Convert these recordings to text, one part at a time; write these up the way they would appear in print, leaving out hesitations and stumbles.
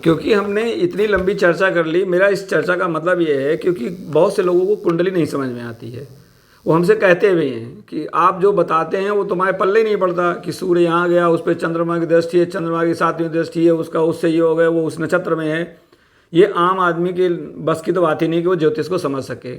क्योंकि हमने इतनी लंबी चर्चा कर ली, मेरा इस चर्चा का मतलब ये है क्योंकि बहुत से लोगों को कुंडली नहीं समझ में आती है। वो हमसे कहते भी हैं कि आप जो बताते हैं वो तुम्हारे पल्ले नहीं पड़ता कि सूर्य यहाँ गया, उस पर चंद्रमा की दृष्टि है, चंद्रमा की 7वीं दृष्टि है, उसका उससे ये हो गया, वो उस नक्षत्र में है। ये आम आदमी के बस की तो बात ही नहीं कि वो ज्योतिष को समझ सके।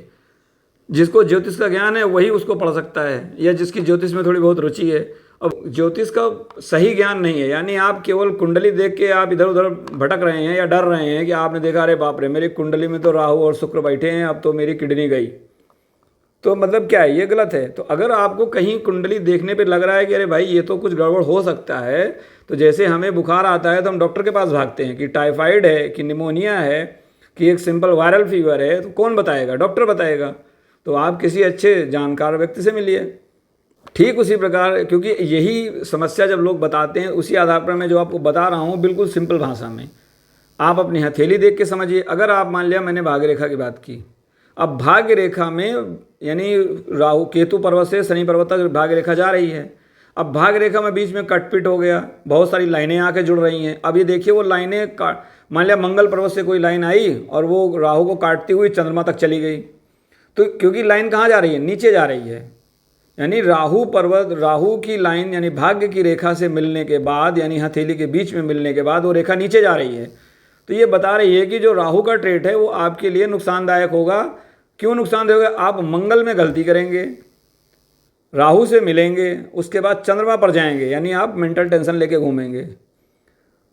जिसको ज्योतिष का ज्ञान है वही उसको पढ़ सकता है, या जिसकी ज्योतिष में थोड़ी बहुत रुचि है। अब ज्योतिष का सही ज्ञान नहीं है, यानी आप केवल कुंडली देख के आप इधर उधर भटक रहे हैं या डर रहे हैं कि आपने देखा अरे बाप रे मेरी कुंडली में तो राहु और शुक्र बैठे हैं, अब तो मेरी किडनी गई। तो मतलब क्या है, ये गलत है। तो अगर आपको कहीं कुंडली देखने पे लग रहा है कि अरे भाई ये तो कुछ गड़बड़ हो सकता है, तो जैसे हमें बुखार आता है तो हम डॉक्टर के पास भागते हैं कि टाइफाइड है कि निमोनिया है कि एक सिंपल वायरल फीवर है, तो कौन बताएगा? डॉक्टर बताएगा। तो आप किसी अच्छे जानकार व्यक्ति से मिलिए। ठीक उसी प्रकार, क्योंकि यही समस्या जब लोग बताते हैं उसी आधार पर मैं जो आपको बता रहा हूँ बिल्कुल सिंपल भाषा में आप अपनी हथेली देख के समझिए। अगर आप मान लिया, मैंने भाग्य रेखा की बात की, अब भाग्य रेखा में यानी राहु केतु पर्वत से शनि पर्वत तक भाग्य रेखा जा रही है। अब भाग्य रेखा में बीच में कटपिट हो गया, बहुत सारी लाइनें आके जुड़ रही हैं। अब ये देखिए वो लाइनें मान लिया मंगल पर्वत से कोई लाइन आई और वो राहु को काटती हुई चंद्रमा तक चली गई, तो क्योंकि लाइन कहाँ जा रही है? नीचे जा रही है। यानी राहु पर्वत, राहु की लाइन यानी भाग्य की रेखा से मिलने के बाद, यानी हथेली के बीच में मिलने के बाद वो रेखा नीचे जा रही है। तो ये बता रही है कि जो राहु का ट्रेट है वो आपके लिए नुकसानदायक होगा। क्यों नुकसानदायक होगा? आप मंगल में गलती करेंगे, राहु से मिलेंगे, उसके बाद चंद्रमा पर जाएंगे, यानी आप मेंटल टेंशन लेके घूमेंगे।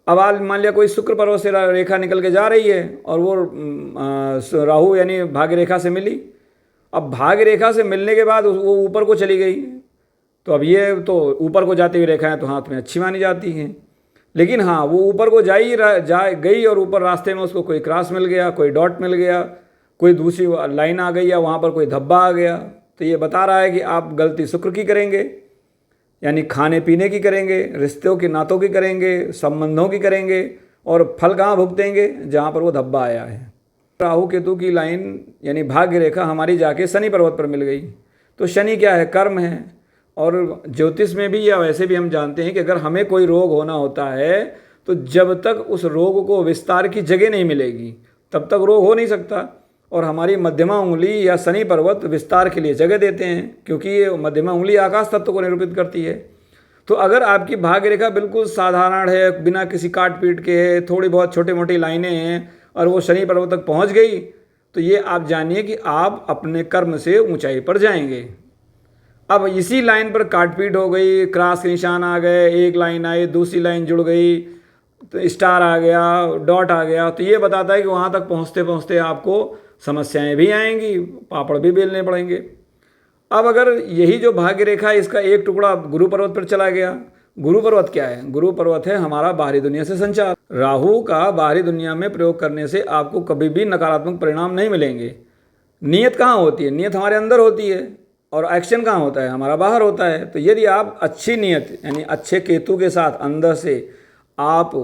अब आप मान लिया कोई शुक्र पर्वत से रेखा निकल के जा रही है और वो राहु यानी भाग्य रेखा से मिली। अब भाग्य रेखा से मिलने के बाद वो ऊपर को चली गई, तो अब ये तो ऊपर को जाती हुई रेखाएं तो हाथ में अच्छी मानी जाती हैं। लेकिन हाँ, वो ऊपर को जा गई और ऊपर रास्ते में उसको कोई क्रॉस मिल गया, कोई डॉट मिल गया, कोई दूसरी लाइन आ गई, या वहाँ पर कोई धब्बा आ गया। तो ये बता रहा है कि आप गलती शुक्र की करेंगे, यानी खाने पीने की करेंगे, रिश्तों की नातों की करेंगे, संबंधों की करेंगे, और फल कहाँ भुगतेंगे? जहाँ पर वो धब्बा आया है। राहु केतु की लाइन यानी भाग्य रेखा हमारी जाके शनि पर्वत पर मिल गई। तो शनि क्या है? कर्म है। और ज्योतिष में भी या वैसे भी हम जानते हैं कि अगर हमें कोई रोग होना होता है तो जब तक उस रोग को विस्तार की जगह नहीं मिलेगी तब तक रोग हो नहीं सकता। और हमारी मध्यमा उंगली या शनि पर्वत विस्तार के लिए जगह देते हैं, क्योंकि ये मध्यमा उंगली आकाश तत्व को निरूपित करती है। तो अगर आपकी भाग्य रेखा बिल्कुल साधारण है, बिना किसी काट पीट के है, थोड़ी बहुत छोटी मोटी लाइनें हैं और वो शनि पर्वत तक पहुंच गई, तो ये आप जानिए कि आप अपने कर्म से ऊंचाई पर जाएंगे। अब इसी लाइन पर काटपीट हो गई, क्रॉस के निशान आ गए, एक लाइन आई, दूसरी लाइन जुड़ गई, तो स्टार आ गया, डॉट आ गया, तो ये बताता है कि वहाँ तक पहुँचते पहुँचते आपको समस्याएं भी आएंगी, पापड़ भी बेलने पड़ेंगे। अब अगर यही जो भाग्य रेखा है इसका एक टुकड़ा गुरु पर्वत पर चला गया। गुरु पर्वत क्या है? गुरु पर्वत है हमारा बाहरी दुनिया से संचार। राहु का बाहरी दुनिया में प्रयोग करने से आपको कभी भी नकारात्मक परिणाम नहीं मिलेंगे। नियत कहाँ होती है? नियत हमारे अंदर होती है, और एक्शन कहाँ होता है? हमारा बाहर होता है। तो यदि आप अच्छी नियत यानी अच्छे केतु के साथ अंदर से आप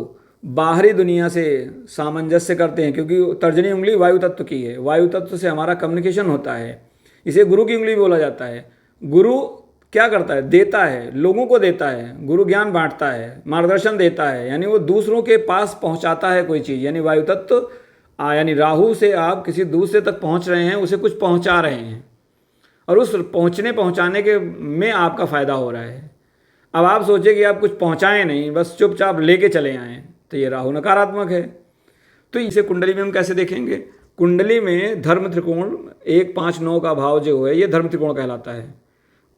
बाहरी दुनिया से सामंजस्य करते हैं, क्योंकि तर्जनी उंगली वायु तत्व की है, वायु तत्व से हमारा कम्युनिकेशन होता है, इसे गुरु की उंगली बोला जाता है। गुरु क्या करता है? देता है, लोगों को देता है। गुरु ज्ञान बांटता है, मार्गदर्शन देता है, यानी वो दूसरों के पास पहुंचाता है कोई चीज़। यानी वायु तत्व यानी राहु से आप किसी दूसरे तक पहुंच रहे हैं, उसे कुछ पहुंचा रहे हैं, और उस पहुंचाने के में आपका फ़ायदा हो रहा है। अब आप सोचिए कि आप कुछ पहुंचाएं नहीं, बस चुपचाप लेके चले आएँ, तो ये राहु नकारात्मक है। तो इसे कुंडली में हम कैसे देखेंगे? कुंडली में धर्म त्रिकोण 1, 5, 9 का भाव जो है ये धर्म त्रिकोण कहलाता है।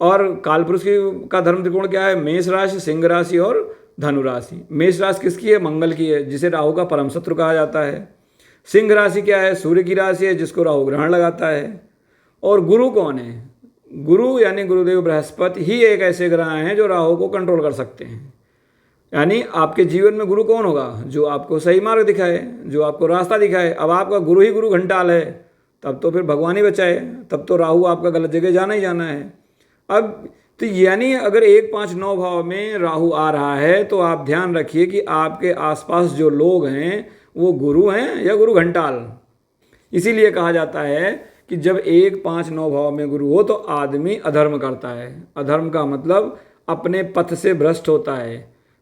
और कालपुरुष का धर्म त्रिकोण क्या है? मेष राशि, सिंह राशि और धनु राशि। मेष राशि किसकी है? मंगल की है, जिसे राहु का परम शत्रु कहा जाता है। सिंह राशि क्या है? सूर्य की राशि है, जिसको राहु ग्रहण लगाता है। और गुरु कौन है? गुरु यानी गुरुदेव बृहस्पति ही एक ऐसे ग्रह हैं जो राहु को कंट्रोल कर सकते हैं। यानी आपके जीवन में गुरु कौन होगा? जो आपको सही मार्ग दिखाए, जो आपको रास्ता दिखाए। अब आपका गुरु ही गुरु घंटाल है, तब तो फिर भगवान ही बचाए, तब तो राहु आपका गलत जगह जाना ही जाना है। अब तो यानी अगर 1, 5, 9 भाव में राहु आ रहा है तो आप ध्यान रखिए कि आपके आसपास जो लोग हैं वो गुरु हैं या गुरु घंटाल। इसीलिए कहा जाता है कि जब 1, 5, 9 भाव में गुरु हो तो आदमी अधर्म करता है। अधर्म का मतलब अपने पथ से भ्रष्ट होता है।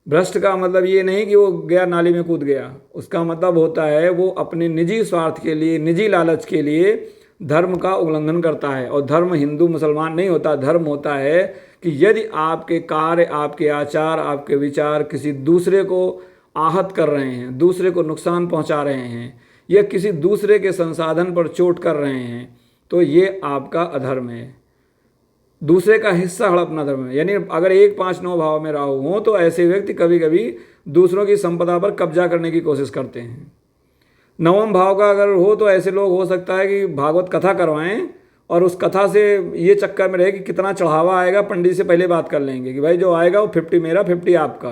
भ्रष्ट का मतलब ये नहीं कि वो गया नाली में कूद गया, उसका मतलब होता है वो अपने निजी स्वार्थ के लिए, निजी लालच के लिए धर्म का उल्लंघन करता है। और धर्म हिंदू मुसलमान नहीं होता, धर्म होता है कि यदि आपके कार्य, आपके आचार, आपके विचार किसी दूसरे को आहत कर रहे हैं, दूसरे को नुकसान पहुंचा रहे हैं, या किसी दूसरे के संसाधन पर चोट कर रहे हैं, तो ये आपका अधर्म है। दूसरे का हिस्सा हड़पना धर्म है। यानी अगर 1, 5, 9 भाव में राहु हो तो ऐसे व्यक्ति कभी कभी दूसरों की संपदा पर कब्जा करने की कोशिश करते हैं। 9वें भाव का अगर हो तो ऐसे लोग हो सकता है कि भागवत कथा करवाएं और उस कथा से ये चक्कर में रहे कि कितना चढ़ावा आएगा, पंडित से पहले बात कर लेंगे कि भाई जो आएगा वो 50 मेरा 50 आपका।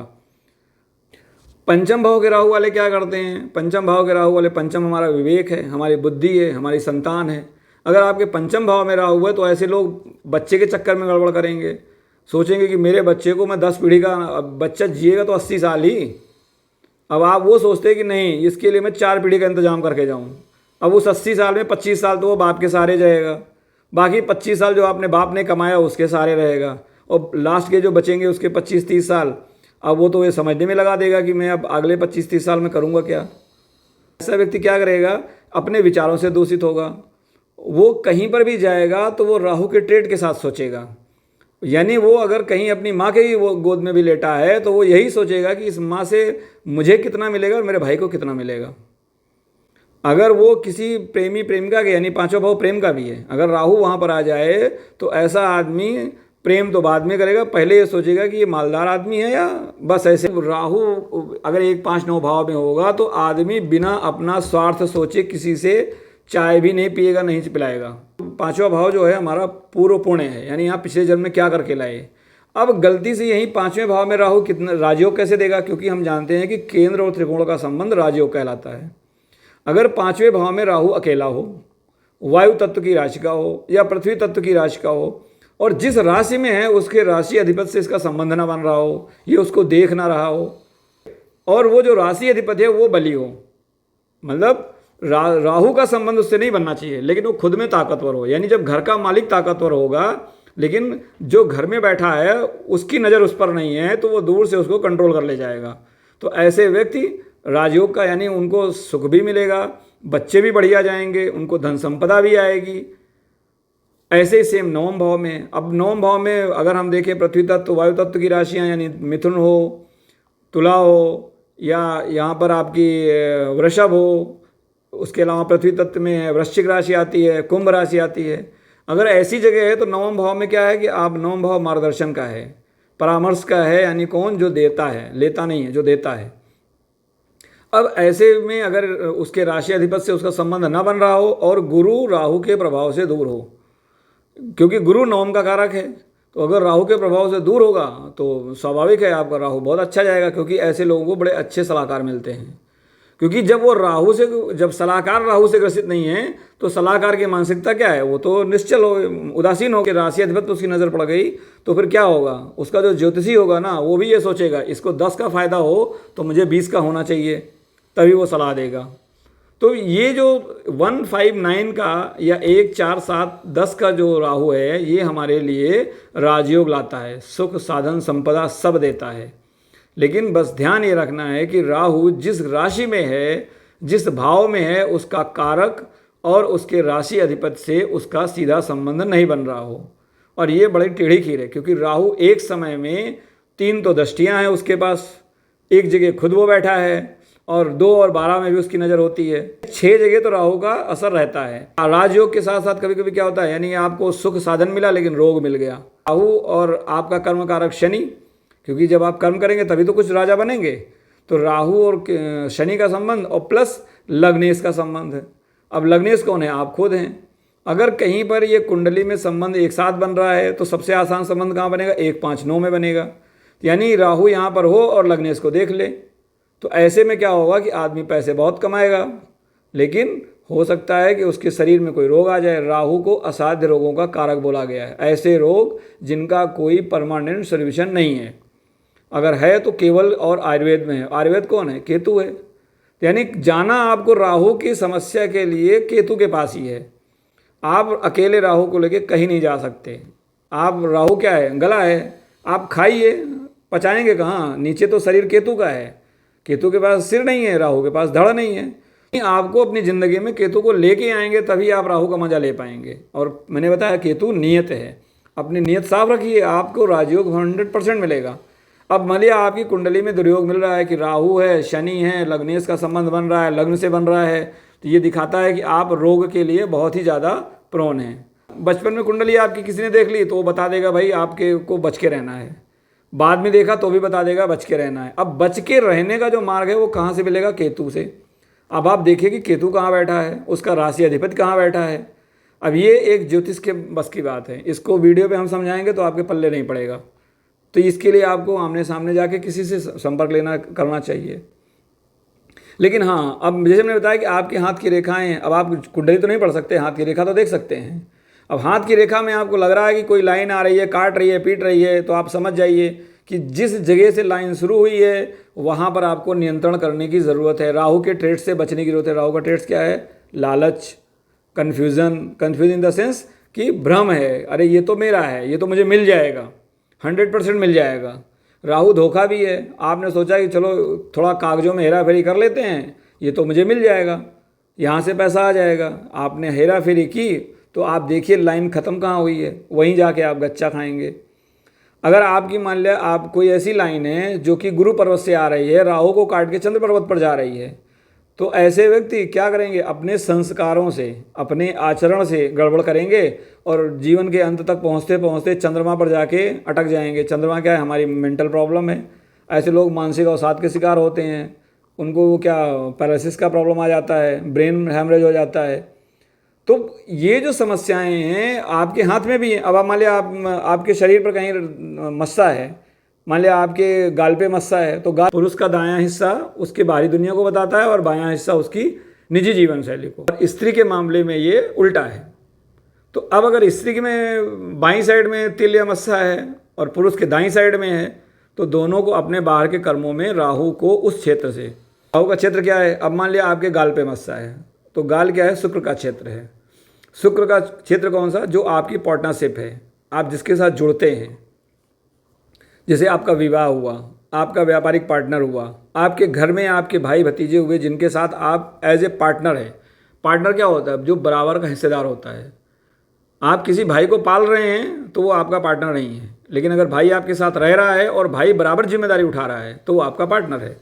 पंचम भाव के राहु वाले क्या करते हैं? पंचम भाव के राहु वाले, पंचम हमारा विवेक है, हमारी बुद्धि है, हमारी संतान है। अगर आपके पंचम भाव में राहु है तो ऐसे लोग बच्चे के चक्कर में गड़बड़ करेंगे, सोचेंगे कि मेरे बच्चे को मैं 10 पीढ़ी का, अब बच्चा जिएगा तो 80 साल ही, अब आप वो सोचते हैं कि नहीं इसके लिए मैं 4 पीढ़ी का इंतजाम करके जाऊँ। अब उस 80 साल में 25 साल तो वो बाप के सहारे जाएगा, बाकी 25 साल जो आपने बाप ने कमाया उसके सहारे रहेगा, और लास्ट के जो बचेंगे उसके 25-30 साल अब वो तो ये समझने में लगा देगा कि मैं अब अगले 25-30 साल में करूँगा क्या। ऐसा व्यक्ति क्या करेगा? अपने विचारों से दूषित होगा। वो कहीं पर भी जाएगा तो वो राहु के ट्रेड के साथ सोचेगा। यानी वो अगर कहीं अपनी माँ के ही वो गोद में भी लेटा है तो वो यही सोचेगा कि इस माँ से मुझे कितना मिलेगा और मेरे भाई को कितना मिलेगा। अगर वो किसी प्रेमी प्रेमिका के, यानी 5वां भाव प्रेम का भी है, अगर राहु वहाँ पर आ जाए तो ऐसा आदमी प्रेम तो बाद में करेगा, पहले ये सोचेगा कि ये मालदार आदमी है या बस ऐसे। राहु अगर 1, 5, 9 भाव में होगा तो आदमी बिना अपना स्वार्थ सोचे किसी से चाय भी नहीं पिएगा, नहीं पिलाएगा। 5वां भाव जो है हमारा पूर्व पुण्य है, यानी आप पिछले जन्म में क्या करके लाए। अब गलती से यही 5वें भाव में राहु कितना राजयोग कैसे देगा? क्योंकि हम जानते हैं कि केंद्र और त्रिकोण का संबंध राजयोग कहलाता है। अगर 5वें भाव में राहु अकेला हो, वायु तत्व की राशि का हो या पृथ्वी तत्व की राशि का हो, और जिस राशि में है उसके राशि अधिपति से इसका संबंध ना बन रहा हो, ये उसको देख ना रहा हो, और वो जो राशि अधिपति है वो बली हो, मतलब राहु का संबंध उससे नहीं बनना चाहिए, लेकिन वो खुद में ताकतवर हो। यानी जब घर का मालिक ताकतवर होगा लेकिन जो घर में बैठा है उसकी नज़र उस पर नहीं है तो वो दूर से उसको कंट्रोल कर ले जाएगा। तो ऐसे व्यक्ति राजयोग का, यानी उनको सुख भी मिलेगा, बच्चे भी बढ़िया जाएंगे, उनको धन संपदा भी आएगी। ऐसे ही सेम 9वें भाव में, अब 9वें भाव में अगर हम देखें पृथ्वी तत्व, वायु तत्व की राशियाँ, यानी मिथुन हो, तुला हो, या यहाँ पर आपकी वृषभ हो, उसके अलावा पृथ्वी तत्व में वृश्चिक राशि आती है, कुंभ राशि आती है। अगर ऐसी जगह है तो 9वें भाव में क्या है कि आप 9वें भाव मार्गदर्शन का है, परामर्श का है, यानी कौन जो देता है, लेता नहीं है, जो देता है। अब ऐसे में अगर उसके राशि अधिपति से उसका संबंध ना बन रहा हो और गुरु राहु के प्रभाव से दूर हो, क्योंकि गुरु 9वें का कारक है, तो अगर राहु के प्रभाव से दूर होगा तो स्वाभाविक है आपका राहु बहुत अच्छा जाएगा, क्योंकि ऐसे लोगों को बड़े अच्छे सलाहकार मिलते हैं। क्योंकि जब वो राहु से, जब सलाहकार राहु से ग्रसित नहीं है तो सलाहकार की मानसिकता क्या है? वो तो निश्चल हो, उदासीन हो, कि राशि अधिपति उसकी नज़र पड़ गई तो फिर क्या होगा? उसका जो ज्योतिषी होगा ना वो भी ये सोचेगा इसको 10 का फायदा हो तो मुझे 20 का होना चाहिए, तभी वो सलाह देगा। तो ये जो 1, 5, 9 का या 1, 4, 7, 10 का जो राहु है ये हमारे लिए राजयोग लाता है, सुख साधन संपदा सब देता है। लेकिन बस ध्यान ये रखना है कि राहु जिस राशि में है, जिस भाव में है, उसका कारक और उसके राशि अधिपति से उसका सीधा संबंध नहीं बन रहा हो। और ये बड़ी टेढ़ी खीर है, क्योंकि राहु एक समय में 3 तो दृष्टियाँ हैं उसके पास, एक जगह खुद वो बैठा है और 2 और 12 में भी उसकी नज़र होती है, 6 जगह तो राहु का असर रहता है। राजयोग के साथ साथ कभी कभी क्या होता है, यानी आपको सुख साधन मिला लेकिन रोग मिल गया। राहु और आपका कर्म कारक शनि, क्योंकि जब आप कर्म करेंगे तभी तो कुछ राजा बनेंगे, तो राहु और शनि का संबंध और प्लस लग्नेश का संबंध है। अब लग्नेश कौन है? आप खुद हैं। अगर कहीं पर ये कुंडली में संबंध एक साथ बन रहा है तो सबसे आसान संबंध कहाँ बनेगा? 1, 5, 9 में बनेगा। यानी राहु यहाँ पर हो और लग्नेश को देख ले, तो ऐसे में क्या होगा कि आदमी पैसे बहुत कमाएगा, लेकिन हो सकता है कि उसके शरीर में कोई रोग आ जाए। राहु को असाध्य रोगों का कारक बोला गया है, ऐसे रोग जिनका कोई परमानेंट सोल्यूशन नहीं है, अगर है तो केवल और आयुर्वेद में है। आयुर्वेद कौन है? केतु है। यानी जाना आपको राहु की समस्या के लिए केतु के पास ही है। आप अकेले राहु को लेके कहीं नहीं जा सकते। आप राहु क्या है? गला है। आप खाइए, पचाएंगे कहाँ? नीचे तो शरीर केतु का है, केतु के पास सिर नहीं है, राहु के पास धड़ नहीं है। आपको अपनी ज़िंदगी में केतु को लेके आएंगे तभी आप राहु का मजा ले पाएंगे। और मैंने बताया केतु नियत है, अपनी नियत साफ रखिए, आपको राजयोग 100% मिलेगा। अब मान लिया आपकी कुंडली में दुर्योग मिल रहा है कि राहु है, शनि है, लग्नेश का संबंध बन रहा है, लग्न से बन रहा है, तो ये दिखाता है कि आप रोग के लिए बहुत ही ज़्यादा प्रोन हैं। बचपन में कुंडली आपकी किसी ने देख ली तो वो बता देगा भाई आपके को बच के रहना है, बाद में देखा तो भी बता देगा बच के रहना है। अब बच के रहने का जो मार्ग है वो कहाँ से मिलेगा? केतु से। अब आप देखिए कि केतु कहाँ बैठा है, उसका राशि अधिपति कहाँ बैठा है। अब ये एक ज्योतिष के बस की बात है, इसको वीडियो पे हम समझाएंगे तो आपके पल्ले नहीं पड़ेगा। तो इसके लिए आपको आमने सामने जाके किसी से संपर्क लेना करना चाहिए। लेकिन हाँ, अब जैसे मैंने बताया कि आपके हाथ की रेखाएं, अब आप कुंडली तो नहीं पढ़ सकते, हाथ की रेखा तो देख सकते हैं। अब हाथ की रेखा में आपको लग रहा है कि कोई लाइन आ रही है, काट रही है, पीट रही है, तो आप समझ जाइए कि जिस जगह से लाइन शुरू हुई है वहाँ पर आपको नियंत्रण करने की ज़रूरत है। राहु के ट्रेड्स से बचने की ज़रूरत है। राहु का ट्रेड्स क्या है? लालच, confusion, confuse in the sense कि भ्रम है, अरे ये तो मेरा है, ये तो मुझे मिल जाएगा, 100% मिल जाएगा। राहु धोखा भी है, आपने सोचा कि चलो थोड़ा कागजों में हेरा फेरी कर लेते हैं, ये तो मुझे मिल जाएगा, यहाँ से पैसा आ जाएगा। आपने हेरा फेरी की तो आप देखिए लाइन ख़त्म कहाँ हुई है, वहीं जाके आप गच्चा खाएंगे। अगर आपकी मान लिया आप कोई ऐसी लाइन है जो कि गुरु पर्वत से आ रही है, राहु को काट के चंद्र पर्वत पर जा रही है, तो ऐसे व्यक्ति क्या करेंगे? अपने संस्कारों से, अपने आचरण से गड़बड़ करेंगे और जीवन के अंत तक पहुंचते पहुंचते चंद्रमा पर जाके अटक जाएंगे। चंद्रमा क्या है? हमारी मेंटल प्रॉब्लम है। ऐसे लोग मानसिक अवसाद के शिकार होते हैं, उनको क्या पैरालिसिस का प्रॉब्लम आ जाता है, ब्रेन हैमरेज हो जाता है। तो ये जो समस्याएं हैं आपके हाथ में भी हैं। अब आप मान लिया आपके शरीर पर कहीं मस्सा है, मान लिया आपके गाल पे मस्सा है, तो गाल पुरुष का दायां हिस्सा उसके बाहरी दुनिया को बताता है और बायां हिस्सा उसकी निजी जीवन शैली को। और स्त्री के मामले में ये उल्टा है। तो अब अगर स्त्री में बाईं साइड में तिल या मस्सा है और पुरुष के दाईं साइड में है, तो दोनों को अपने बाहर के कर्मों में राहु को उस क्षेत्र से, राहु का क्षेत्र क्या है? अब मान लिया आपके गाल पे मस्सा है, तो गाल क्या है? शुक्र का क्षेत्र है। शुक्र का क्षेत्र कौन सा? जो आपकी पार्टनरशिप है, आप जिसके साथ जुड़ते हैं। जैसे आपका विवाह हुआ, आपका व्यापारिक पार्टनर हुआ, आपके घर में आपके भाई भतीजे हुए जिनके साथ आप एज ए पार्टनर है। पार्टनर क्या होता है? जो बराबर का हिस्सेदार होता है। आप किसी भाई को पाल रहे हैं तो वो आपका पार्टनर नहीं है, लेकिन अगर भाई आपके साथ रह रहा है और भाई बराबर जिम्मेदारी उठा रहा है तो वो आपका पार्टनर है।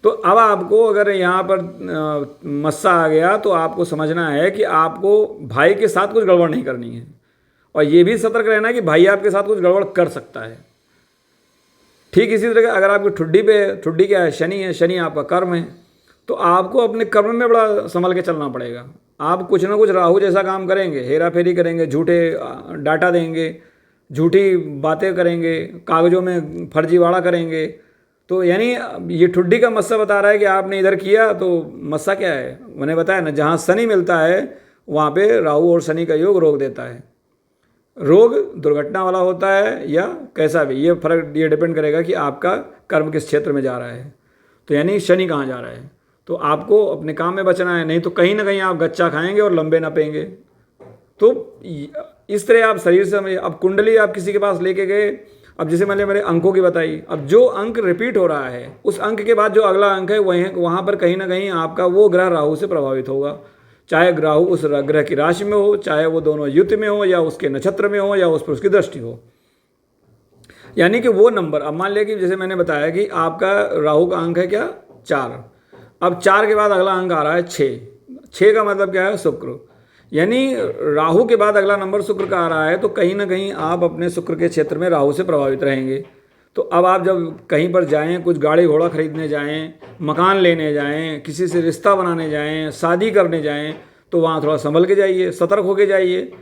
तो अब आपको अगर यहाँ पर मस्सा आ गया तो आपको समझना है कि आपको भाई के साथ कुछ गड़बड़ नहीं करनी है, और ये भी सतर्क रहना है कि भाई आपके साथ कुछ गड़बड़ कर सकता है। ठीक इसी तरह अगर आपकी ठुड्डी पे, ठुड्डी क्या है? शनि है, शनि आपका कर्म है, तो आपको अपने कर्म में बड़ा संभल के चलना पड़ेगा। आप कुछ ना कुछ राहु जैसा काम करेंगे, हेरा फेरी करेंगे, झूठे डाटा देंगे, झूठी बातें करेंगे, कागज़ों में फर्जीवाड़ा करेंगे। तो यानी ये ठुड्डी का मस्सा बता रहा है कि आपने इधर किया, तो मस्सा क्या है? मैंने बताया ना, जहाँ शनि मिलता है वहाँ पे राहु और शनि का योग रोक देता है। रोग दुर्घटना वाला होता है या कैसा भी, ये फर्क ये डिपेंड करेगा कि आपका कर्म किस क्षेत्र में जा रहा है। तो यानी शनि कहाँ जा रहा है, तो आपको अपने काम में बचना है, नहीं तो कहीं ना कहीं आप गच्चा खाएंगे और लंबे नपेंगे। तो इस तरह आप शरीर से, अब कुंडली आप किसी के पास लेके गए, अब जैसे मैंने मेरे अंकों की बताई, अब जो अंक रिपीट हो रहा है उस अंक के बाद जो अगला अंक है वहाँ पर कहीं ना कहीं आपका वो ग्रह राहु से प्रभावित होगा। चाहे राहु उस ग्रह की राशि में हो, चाहे वो दोनों युति में हो, या उसके नक्षत्र में हो, या उस पर उसकी दृष्टि हो। यानी कि वो नंबर, अब मान लिया कि जैसे मैंने बताया कि आपका राहु का अंक है क्या? 4। अब 4 के बाद अगला अंक आ रहा है 6। 6 का मतलब क्या है? शुक्र। यानी राहु के बाद अगला नंबर शुक्र का आ रहा है, तो कहीं ना कहीं आप अपने शुक्र के क्षेत्र में राहु से प्रभावित रहेंगे। तो अब आप जब कहीं पर जाएं, कुछ गाड़ी घोड़ा खरीदने जाएं, मकान लेने जाएं, किसी से रिश्ता बनाने जाएं, शादी करने जाएं, तो वहाँ थोड़ा संभल के जाइए, सतर्क होके जाइए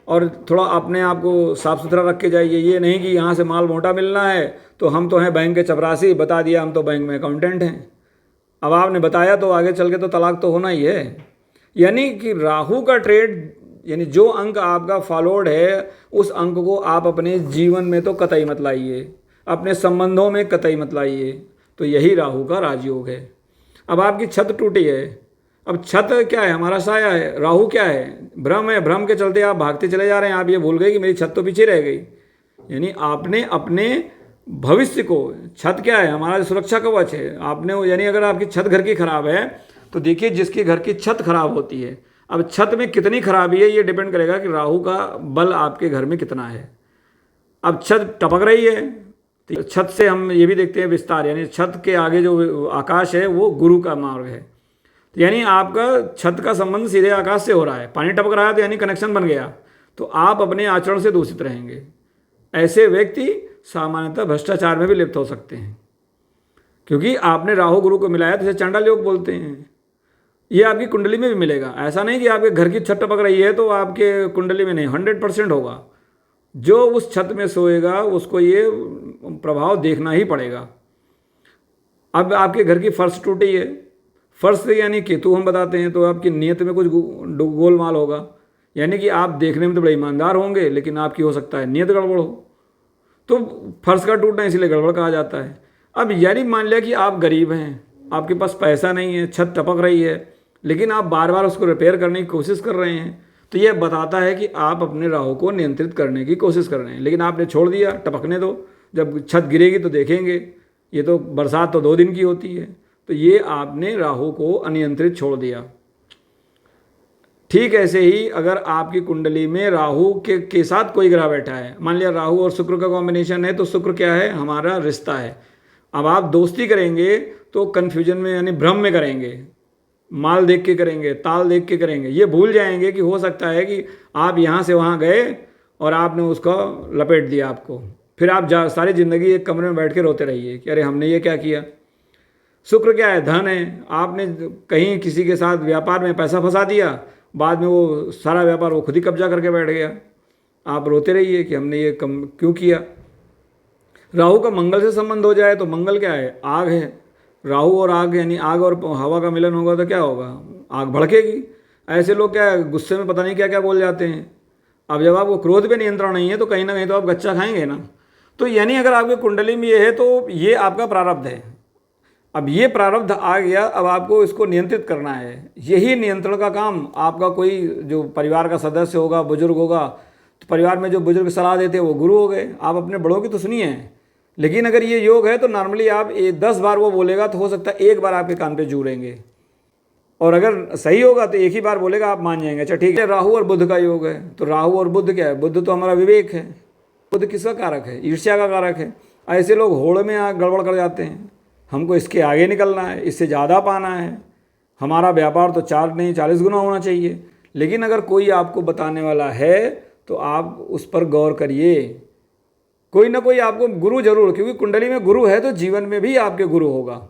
और थोड़ा अपने आप को साफ़ सुथरा रख के जाइए। ये नहीं कि यहाँ से माल मोटा मिलना है तो हम तो हैं बैंक के चपरासी, बता दिया हम तो बैंक में अकाउंटेंट हैं। अब आपने बताया तो आगे चल के तो तलाक तो होना ही है। यानी कि राहु का ट्रेड, यानी जो अंक आपका फॉलोड है उस अंक को आप अपने जीवन में तो कतई मत लाइए, अपने संबंधों में कतई मत लाइए। तो यही राहु का राजयोग है। अब आपकी छत टूटी है, अब छत क्या है? हमारा साया है। राहु क्या है? भ्रम है। भ्रम के चलते आप भागते चले जा रहे हैं, आप ये भूल गए कि मेरी छत तो पीछे रह गई। यानी आपने अपने भविष्य को, छत क्या है, हमारा जो सुरक्षा कवच है। आपने यानी अगर आपकी छत घर की खराब है तो देखिए जिसके घर की छत खराब होती है, अब छत में कितनी खराबी है ये डिपेंड करेगा कि राहु का बल आपके घर में कितना है। अब छत टपक रही है तो छत से हम ये भी देखते हैं विस्तार, यानी छत के आगे जो आकाश है वो गुरु का मार्ग है। तो यानी आपका छत का संबंध सीधे आकाश से हो रहा है, पानी टपक रहा है तो यानी कनेक्शन बन गया, तो आप अपने आचरण से दूषित रहेंगे। ऐसे व्यक्ति सामान्यतः भ्रष्टाचार में भी लिप्त हो सकते हैं, क्योंकि आपने राहु गुरु को मिलाया तो इसे चांडाल योग बोलते हैं। ये आपकी कुंडली में भी मिलेगा। ऐसा नहीं कि आपके घर की छत टपक रही है तो आपके कुंडली में नहीं, 100% होगा। जो उस छत में सोएगा उसको ये प्रभाव देखना ही पड़ेगा। अब आपके घर की फर्श टूटी है, फर्श से यानी केतु हम बताते हैं, तो आपकी नीयत में कुछ गोलमाल होगा, यानी कि आप देखने में तो बड़े ईमानदार होंगे लेकिन आपकी हो सकता है नीयत गड़बड़ हो, तो फर्श का टूटना इसलिए गड़बड़ कहा जाता है। अब यानी मान लिया कि आप गरीब हैं, आपके पास पैसा नहीं है, छत टपक रही है, लेकिन आप बार बार उसको रिपेयर करने की कोशिश कर रहे हैं, तो यह बताता है कि आप अपने राहु को नियंत्रित करने की कोशिश कर रहे हैं, लेकिन आपने छोड़ दिया, टपकने दो, जब छत गिरेगी तो देखेंगे। ये तो बरसात तो 2 दिन की होती है, तो ये आपने राहु को अनियंत्रित छोड़ दिया। ठीक ऐसे ही अगर आपकी कुंडली में राहु के साथ कोई ग्रह बैठा है, मान लिया राहु और शुक्र का कॉम्बिनेशन है, तो शुक्र क्या है, हमारा रिश्ता है। अब आप दोस्ती करेंगे तो कन्फ्यूजन में यानी भ्रम में करेंगे, माल देख के करेंगे, ताल देख के करेंगे, ये भूल जाएंगे कि हो सकता है कि आप यहाँ से वहाँ गए और आपने उसको लपेट दिया आपको, फिर आप सारी ज़िंदगी एक कमरे में बैठ के रोते रहिए कि अरे हमने ये क्या किया। शुक्र क्या है, धन है, आपने कहीं किसी के साथ व्यापार में पैसा फंसा दिया, बाद में वो सारा व्यापार वो खुद ही कब्जा करके बैठ गया, आप रोते रहिए कि हमने ये क्यों किया। राहु का मंगल से संबंध हो जाए तो मंगल क्या है, आग है, राहु और आग यानी आग और हवा का मिलन होगा तो क्या होगा, आग भड़केगी। ऐसे लोग क्या है, गुस्से में पता नहीं क्या क्या बोल जाते हैं। अब जब आपको क्रोध पे नियंत्रण नहीं है तो कहीं ना कहीं तो आप गच्चा खाएंगे ना। तो यानी अगर आपके कुंडली में ये है तो ये आपका प्रारब्ध है। अब ये प्रारब्ध आ गया, अब आपको इसको नियंत्रित करना है। यही नियंत्रण का काम आपका कोई जो परिवार का सदस्य होगा, बुजुर्ग होगा, तो परिवार में जो बुजुर्ग सलाह देते हैं वो गुरु हो गए। आप अपने बड़ों की तो सुनिए, लेकिन अगर ये योग है तो नॉर्मली आप 10 बार वो बोलेगा तो हो सकता है 1 बार आपके कान पे जूरेंगे, और अगर सही होगा तो 1 ही बार बोलेगा, आप मान जाएंगे। अच्छा ठीक है, राहु और बुध का योग है, तो राहु और बुध क्या है, बुध तो हमारा विवेक है, बुध किसका कारक है, ईर्ष्या का कारक है। ऐसे लोग होड़ में गड़बड़ कर जाते हैं, हमको इसके आगे निकलना है, इससे ज़्यादा पाना है, हमारा व्यापार तो 4 नहीं 40 गुना होना चाहिए। लेकिन अगर कोई आपको बताने वाला है तो आप उस पर गौर करिए, कोई ना कोई आपको गुरु जरूर, क्योंकि कुंडली में गुरु है तो जीवन में भी आपके गुरु होगा।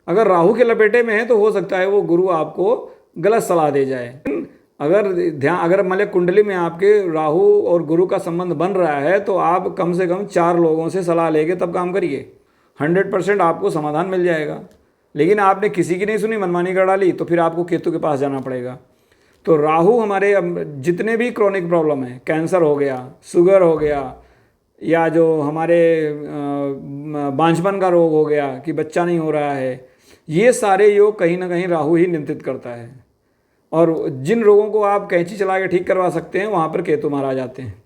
अगर राहु के लपेटे में है तो हो सकता है वो गुरु आपको गलत सलाह दे जाए। अगर मान कुंडली में आपके राहु और गुरु का संबंध बन रहा है तो आप कम से कम 4 लोगों से सलाह लेके तब काम करिए, 100% आपको समाधान मिल जाएगा। लेकिन आपने किसी की नहीं सुनी, मनमानी कर डाली, तो फिर आपको केतु के पास जाना पड़ेगा। तो राहु हमारे जितने भी क्रॉनिक प्रॉब्लम है, कैंसर हो गया, शुगर हो गया, या जो हमारे बांझपन का रोग हो गया कि बच्चा नहीं हो रहा है, ये सारे योग कहीं ना कहीं राहु ही नियंत्रित करता है। और जिन रोगों को आप कैंची चला के ठीक करवा सकते हैं वहाँ पर केतु महाराज आते हैं।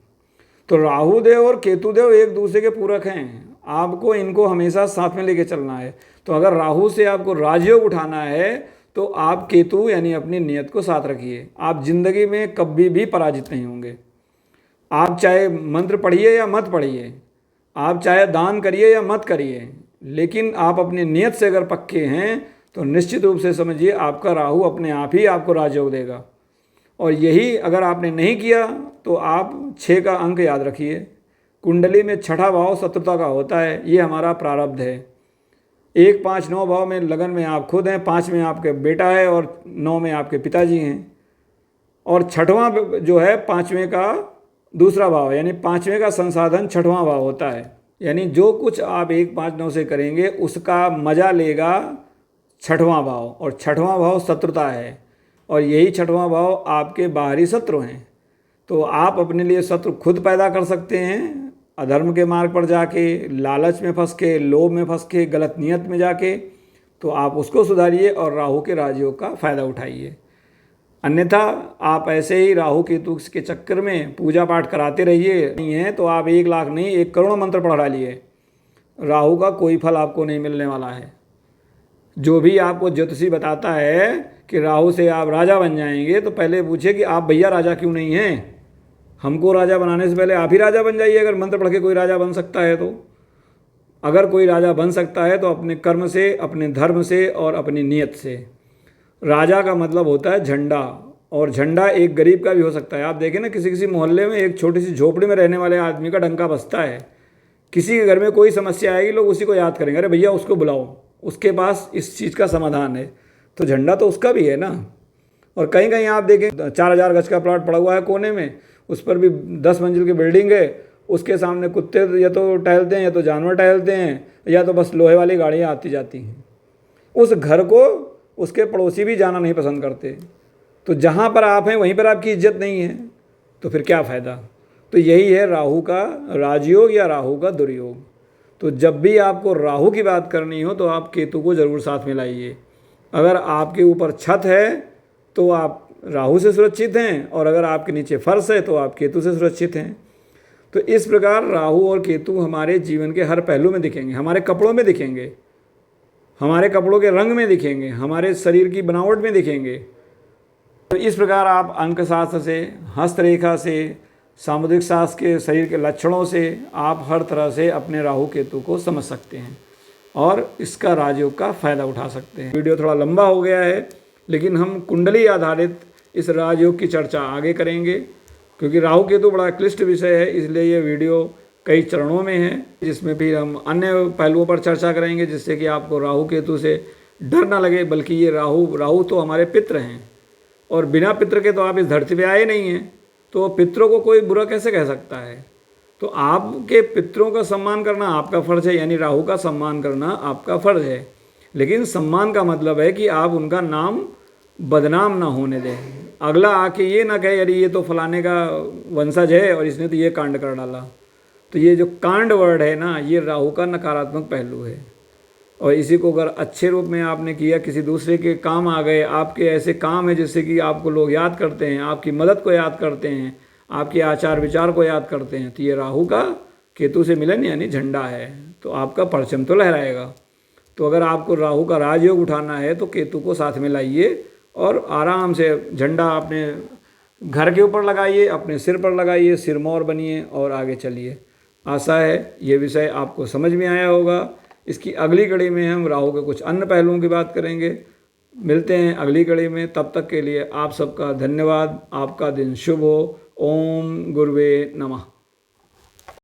तो राहु देव और केतु देव एक दूसरे के पूरक हैं, आपको इनको हमेशा साथ में लेके चलना है। तो अगर राहु से आपको राजयोग उठाना है तो आप केतु यानी अपनी नियत को साथ रखिए, आप जिंदगी में कभी भी पराजित नहीं होंगे। आप चाहे मंत्र पढ़िए या मत पढ़िए, आप चाहे दान करिए या मत करिए, लेकिन आप अपनी नियत से अगर पक्के हैं तो निश्चित रूप से समझिए आपका राहु अपने आप ही आपको राजयोग देगा। और यही अगर आपने नहीं किया तो आप 6 का अंक याद रखिए, कुंडली में 6ठा भाव शत्रुता का होता है, ये हमारा प्रारब्ध है। 1, 5, 9 भाव में लगन में आप खुद हैं, 5 में आपके बेटा है और 9 में आपके पिताजी हैं। और 6वां जो है 5वें का दूसरा भाव, यानी 5वें का संसाधन 6वां भाव होता है। यानी जो कुछ आप 1, 5, 9 से करेंगे उसका मजा लेगा 6वां भाव, और 6वां भाव शत्रुता है, और यही 6वां भाव आपके बाहरी शत्रु हैं। तो आप अपने लिए शत्रु खुद पैदा कर सकते हैं, अधर्म के मार्ग पर जाके, लालच में फंस के, लोभ में फंस के, गलत नियत में जाके, तो आप उसको सुधारिए और राहु के राजयोग का फ़ायदा उठाइए। अन्यथा आप ऐसे ही राहु केतु के चक्कर में पूजा पाठ कराते रहिए, नहीं है तो आप 1 लाख नहीं 1 करोड़ मंत्र पढ़ डालिए, राहु का कोई फल आपको नहीं मिलने वाला है। जो भी आपको ज्योतिषी बताता है कि राहु से आप राजा बन जाएंगे, तो पहले पूछे कि आप भैया राजा क्यों नहीं हैं? हमको राजा बनाने से पहले आप ही राजा बन जाइए। अगर मंत्र पढ़ के कोई राजा बन सकता है तो। अगर कोई राजा बन सकता है तो अपने कर्म से, अपने धर्म से और अपनी नीयत से। राजा का मतलब होता है झंडा, और झंडा एक गरीब का भी हो सकता है। आप देखें ना, किसी किसी मोहल्ले में एक छोटी सी झोपड़ी में रहने वाले आदमी का डंका बजता है। किसी के घर में कोई समस्या आएगी, लोग उसी को याद करेंगे, अरे भैया उसको बुलाओ, उसके पास इस चीज़ का समाधान है। तो झंडा तो उसका भी है ना। और कहीं कहीं आप देखें 4000 गज का प्लॉट पड़ा हुआ है कोने में, उस पर भी 10 मंजिल की बिल्डिंग है, उसके सामने कुत्ते या तो टहलते हैं या तो जानवर टहलते हैं, या तो बस लोहे वाली गाड़ियाँ आती जाती हैं। उस घर को उसके पड़ोसी भी जाना नहीं पसंद करते। तो जहाँ पर आप हैं वहीं पर आपकी इज्जत नहीं है, तो फिर क्या फ़ायदा। तो यही है राहु का राजयोग या राहु का दुर्योग। तो जब भी आपको राहु की बात करनी हो तो आप केतु को ज़रूर साथ में लाइए। अगर आपके ऊपर छत है तो आप राहु से सुरक्षित हैं, और अगर आपके नीचे फर्श है तो आप केतु से सुरक्षित हैं। तो इस प्रकार राहु और केतु हमारे जीवन के हर पहलू में दिखेंगे। हमारे कपड़ों में दिखेंगे, हमारे कपड़ों के रंग में दिखेंगे, हमारे शरीर की बनावट में दिखेंगे। तो इस प्रकार आप अंकशास्त्र से, हस्तरेखा से, सामुद्रिक शास्त्र के शरीर के लक्षणों से आप हर तरह से अपने राहु केतु को समझ सकते हैं और इसका राजयोग का फ़ायदा उठा सकते हैं। वीडियो थोड़ा लंबा हो गया है, लेकिन हम कुंडली आधारित इस राजयोग की चर्चा आगे करेंगे, क्योंकि राहु केतु बड़ा क्लिष्ट विषय है। इसलिए ये वीडियो कई चरणों में है, जिसमें फिर हम अन्य पहलुओं पर चर्चा करेंगे, जिससे कि आपको राहु केतु से डर ना लगे। बल्कि ये राहु तो हमारे पितृ हैं, और बिना पितृ के तो आप इस धरती पे आए नहीं हैं, तो पितरों को कोई बुरा कैसे कह सकता है। तो आपके पितरों का सम्मान करना आपका फ़र्ज़ है, यानी राहु का सम्मान करना आपका फ़र्ज़ है। लेकिन सम्मान का मतलब है कि आप उनका नाम बदनाम ना होने दें। अगला आके ये ना कहे अरे ये तो फलाने का वंशज है और इसने तो ये कांड कर डाला। तो ये जो कांड वर्ड है ना, ये राहु का नकारात्मक पहलू है। और इसी को अगर अच्छे रूप में आपने किया, किसी दूसरे के काम आ गए, आपके ऐसे काम है जिससे कि आपको लोग याद करते हैं, आपकी मदद को याद करते हैं, आपके आचार विचार को याद करते हैं, तो ये राहु का केतु से मिलन यानी झंडा है, तो आपका परचम तो लहराएगा। तो अगर आपको राहु का राजयोग उठाना है तो केतु को साथ में लाइए और आराम से झंडा अपने घर के ऊपर लगाइए, अपने सिर पर लगाइए, सिरमौर बनिए और आगे चलिए। आशा है ये विषय आपको समझ में आया होगा। इसकी अगली कड़ी में हम राहु के कुछ अन्य पहलुओं की बात करेंगे। मिलते हैं अगली कड़ी में, तब तक के लिए आप सबका धन्यवाद। आपका दिन शुभ हो। ओम गुरुवे नमः।